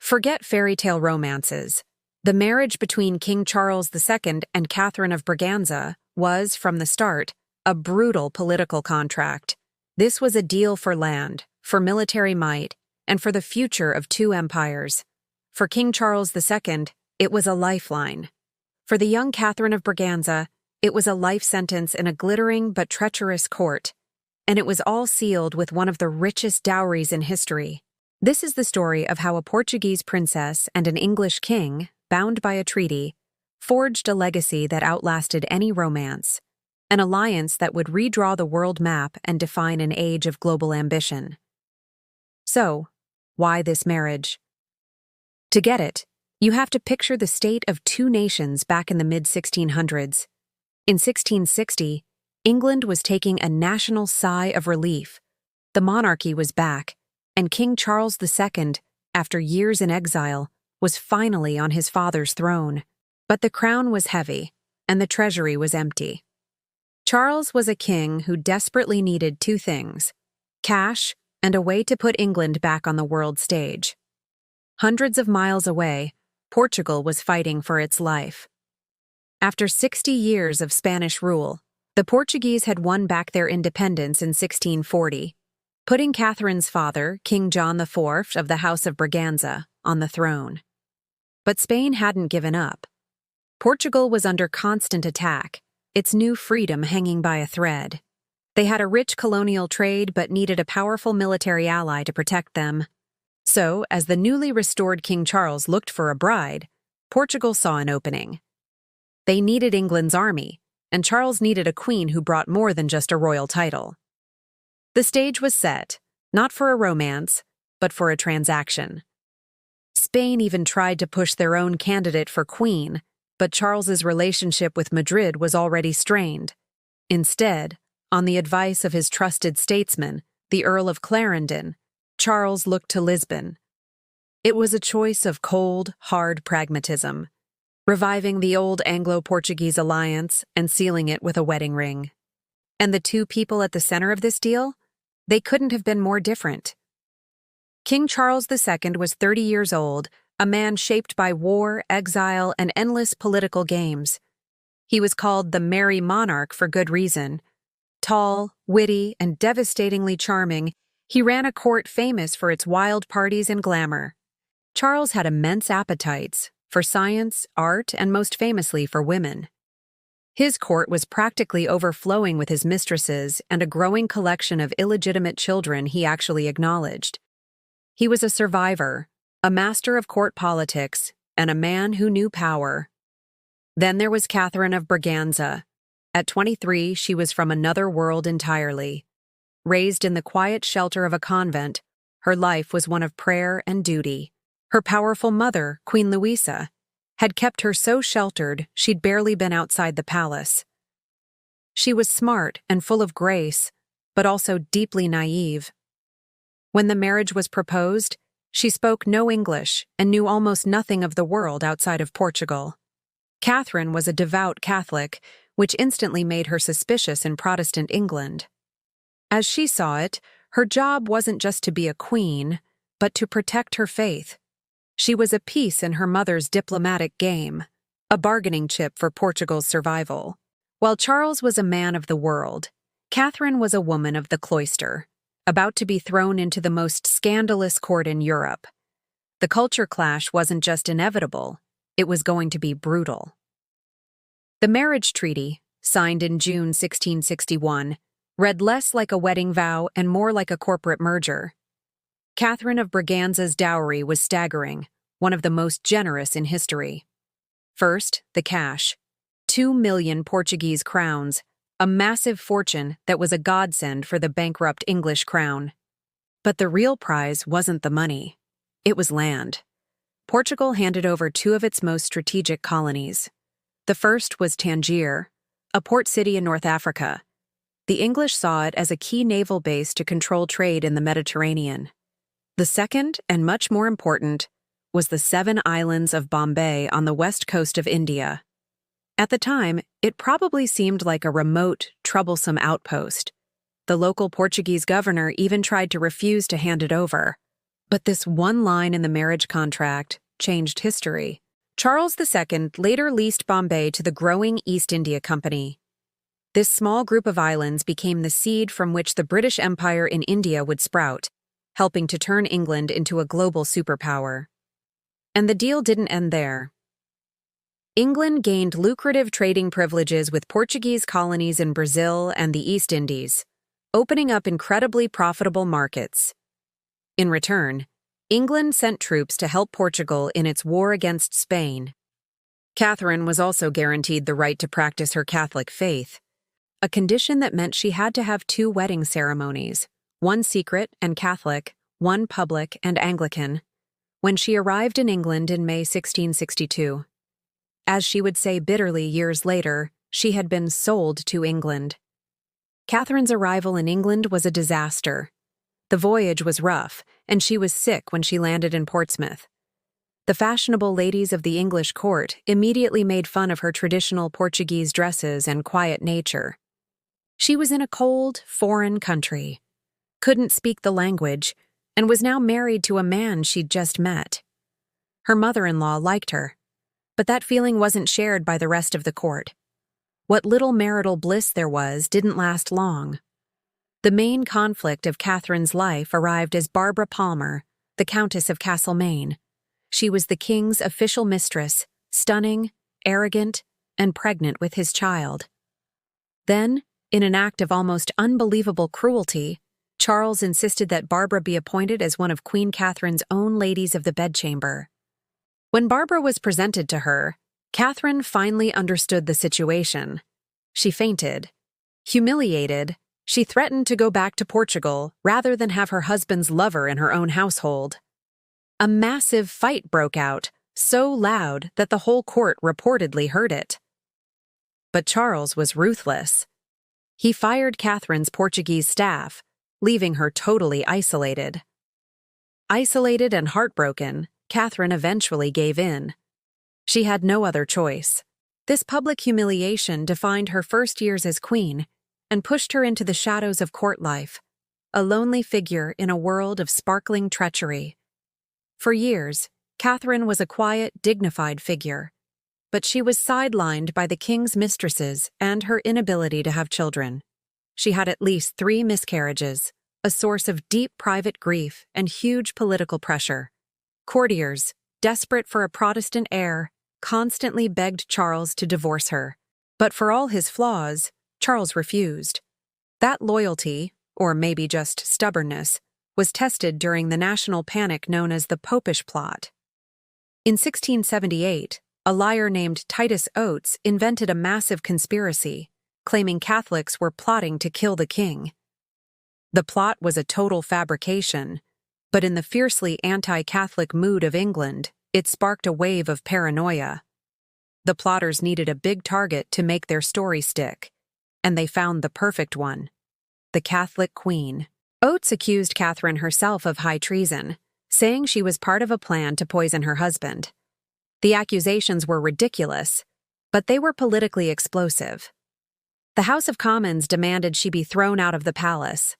Forget fairy tale romances. The marriage between King Charles II and Catherine of Braganza was, from the start, a brutal political contract. This was a deal for land, for military might, and for the future of two empires. For King Charles II, it was a lifeline. For the young Catherine of Braganza, it was a life sentence in a glittering but treacherous court, and it was all sealed with one of the richest dowries in history. This is the story of how a Portuguese princess and an English king, bound by a treaty, forged a legacy that outlasted any romance, an alliance that would redraw the world map and define an age of global ambition. So, why this marriage? To get it, you have to picture the state of two nations back in the mid-1600s. In 1660, England was taking a national sigh of relief. The monarchy was back, and King Charles II, after years in exile, was finally on his father's throne. But the crown was heavy, and the treasury was empty. Charles was a king who desperately needed two things: cash and a way to put England back on the world stage. Hundreds of miles away, Portugal was fighting for its life. After 60 years of Spanish rule, the Portuguese had won back their independence in 1640, putting Catherine's father, King John IV of the House of Braganza, on the throne. But Spain hadn't given up. Portugal was under constant attack, its new freedom hanging by a thread. They had a rich colonial trade but needed a powerful military ally to protect them. So, as the newly restored King Charles looked for a bride, Portugal saw an opening. They needed England's army, and Charles needed a queen who brought more than just a royal title. The stage was set, not for a romance, but for a transaction. Spain even tried to push their own candidate for queen, but Charles's relationship with Madrid was already strained. Instead, on the advice of his trusted statesman, the Earl of Clarendon, Charles looked to Lisbon. It was a choice of cold, hard pragmatism, reviving the old Anglo-Portuguese alliance and sealing it with a wedding ring. And the two people at the center of this deal? They couldn't have been more different. King Charles II was 30 years old, a man shaped by war, exile, and endless political games. He was called the Merry Monarch for good reason. Tall, witty, and devastatingly charming, he ran a court famous for its wild parties and glamour. Charles had immense appetites for science, art, and most famously for women. His court was practically overflowing with his mistresses and a growing collection of illegitimate children he actually acknowledged. He was a survivor, a master of court politics, and a man who knew power. Then there was Catherine of Braganza. At 23, she was from another world entirely. Raised in the quiet shelter of a convent, her life was one of prayer and duty. Her powerful mother, Queen Louisa, had kept her so sheltered she'd barely been outside the palace. She was smart and full of grace, but also deeply naive. When the marriage was proposed, she spoke no English and knew almost nothing of the world outside of Portugal. Catherine was a devout Catholic, which instantly made her suspicious in Protestant England. As she saw it, her job wasn't just to be a queen, but to protect her faith. She was a piece in her mother's diplomatic game, a bargaining chip for Portugal's survival. While Charles was a man of the world, Catherine was a woman of the cloister, about to be thrown into the most scandalous court in Europe. The culture clash wasn't just inevitable, it was going to be brutal. The marriage treaty, signed in June 1661, read less like a wedding vow and more like a corporate merger. Catherine of Braganza's dowry was staggering, one of the most generous in history. First, the cash. 2 million Portuguese crowns, a massive fortune that was a godsend for the bankrupt English crown. But the real prize wasn't the money. It was land. Portugal handed over two of its most strategic colonies. The first was Tangier, a port city in North Africa. The English saw it as a key naval base to control trade in the Mediterranean. The second, and much more important, was the 7 islands of Bombay on the west coast of India. At the time, it probably seemed like a remote, troublesome outpost. The local Portuguese governor even tried to refuse to hand it over. But this one line in the marriage contract changed history. Charles II later leased Bombay to the growing East India Company. This small group of islands became the seed from which the British Empire in India would sprout, helping to turn England into a global superpower. And the deal didn't end there. England gained lucrative trading privileges with Portuguese colonies in Brazil and the East Indies, opening up incredibly profitable markets. In return, England sent troops to help Portugal in its war against Spain. Catherine was also guaranteed the right to practice her Catholic faith, a condition that meant she had to have 2 wedding ceremonies, one secret and Catholic, one public and Anglican, when she arrived in England in May 1662. As she would say bitterly years later, she had been sold to England. Catherine's arrival in England was a disaster. The voyage was rough, and she was sick when she landed in Portsmouth. The fashionable ladies of the English court immediately made fun of her traditional Portuguese dresses and quiet nature. She was in a cold, foreign country, couldn't speak the language, and was now married to a man she'd just met. Her mother-in-law liked her, but that feeling wasn't shared by the rest of the court. What little marital bliss there was didn't last long. The main conflict of Catherine's life arrived as Barbara Palmer, the Countess of Castlemaine. She was the king's official mistress, stunning, arrogant, and pregnant with his child. Then, in an act of almost unbelievable cruelty, Charles insisted that Barbara be appointed as one of Queen Catherine's own ladies of the bedchamber. When Barbara was presented to her, Catherine finally understood the situation. She fainted. Humiliated, she threatened to go back to Portugal rather than have her husband's lover in her own household. A massive fight broke out, so loud that the whole court reportedly heard it. But Charles was ruthless. He fired Catherine's Portuguese staff, leaving her totally isolated. Isolated and heartbroken, Catherine eventually gave in. She had no other choice. This public humiliation defined her first years as queen and pushed her into the shadows of court life, a lonely figure in a world of sparkling treachery. For years, Catherine was a quiet, dignified figure, but she was sidelined by the king's mistresses and her inability to have children. She had at least 3 miscarriages, a source of deep private grief and huge political pressure. Courtiers, desperate for a Protestant heir, constantly begged Charles to divorce her. But for all his flaws, Charles refused. That loyalty, or maybe just stubbornness, was tested during the national panic known as the Popish Plot. In 1678, a liar named Titus Oates invented a massive conspiracy, claiming Catholics were plotting to kill the king. The plot was a total fabrication, but in the fiercely anti-Catholic mood of England, it sparked a wave of paranoia. The plotters needed a big target to make their story stick, and they found the perfect one: the Catholic Queen. Oates accused Catherine herself of high treason, saying she was part of a plan to poison her husband. The accusations were ridiculous, but they were politically explosive. The House of Commons demanded she be thrown out of the palace.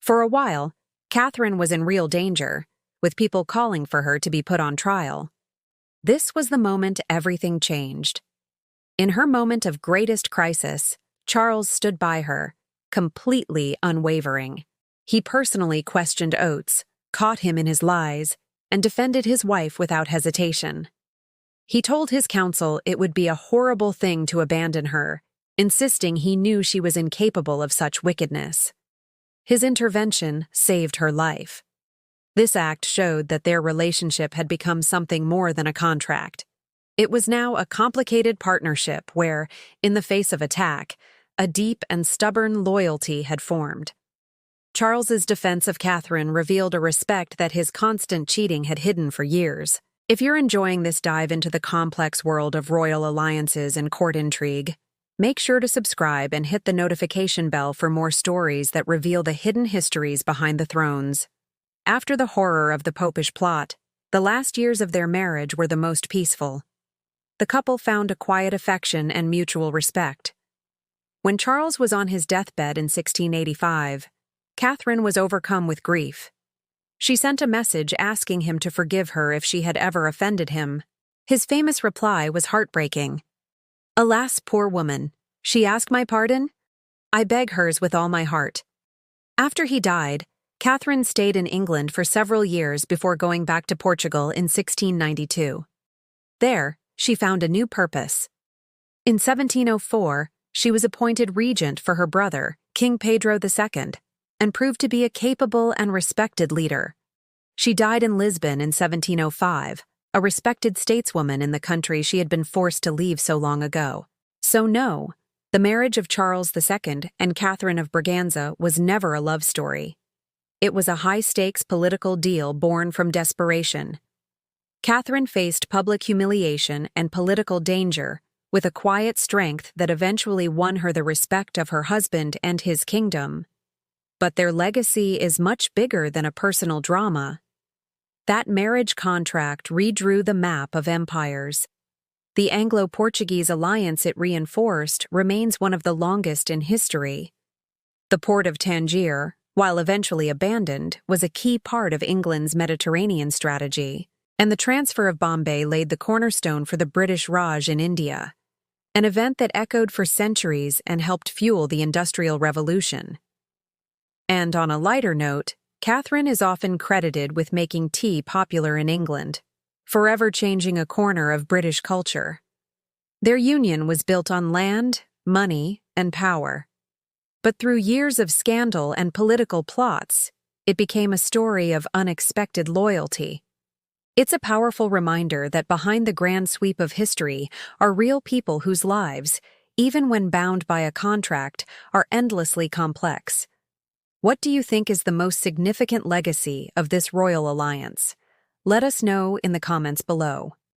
For a while, Catherine was in real danger, with people calling for her to be put on trial. This was the moment everything changed. In her moment of greatest crisis, Charles stood by her, completely unwavering. He personally questioned Oates, caught him in his lies, and defended his wife without hesitation. He told his council it would be a horrible thing to abandon her, insisting he knew she was incapable of such wickedness. His intervention saved her life. This act showed that their relationship had become something more than a contract. It was now a complicated partnership where, in the face of attack, a deep and stubborn loyalty had formed. Charles's defense of Catherine revealed a respect that his constant cheating had hidden for years. If you're enjoying this dive into the complex world of royal alliances and court intrigue, make sure to subscribe and hit the notification bell for more stories that reveal the hidden histories behind the thrones. After the horror of the Popish Plot, the last years of their marriage were the most peaceful. The couple found a quiet affection and mutual respect. When Charles was on his deathbed in 1685, Catherine was overcome with grief. She sent a message asking him to forgive her if she had ever offended him. His famous reply was heartbreaking. "Alas, poor woman, she asked my pardon? I beg hers with all my heart." After he died, Catherine stayed in England for several years before going back to Portugal in 1692. There, she found a new purpose. In 1704, she was appointed regent for her brother, King Pedro II, and proved to be a capable and respected leader. She died in Lisbon in 1705, a respected stateswoman in the country she had been forced to leave so long ago. So no, the marriage of Charles II and Catherine of Braganza was never a love story. It was a high-stakes political deal born from desperation. Catherine faced public humiliation and political danger with a quiet strength that eventually won her the respect of her husband and his kingdom. But their legacy is much bigger than a personal drama. That marriage contract redrew the map of empires. The Anglo-Portuguese alliance it reinforced remains one of the longest in history. The port of Tangier, while eventually abandoned, was a key part of England's Mediterranean strategy, and the transfer of Bombay laid the cornerstone for the British Raj in India, an event that echoed for centuries and helped fuel the Industrial Revolution. And on a lighter note, Catherine is often credited with making tea popular in England, forever changing a corner of British culture. Their union was built on land, money, and power. But through years of scandal and political plots, it became a story of unexpected loyalty. It's a powerful reminder that behind the grand sweep of history are real people whose lives, even when bound by a contract, are endlessly complex. What do you think is the most significant legacy of this royal alliance? Let us know in the comments below.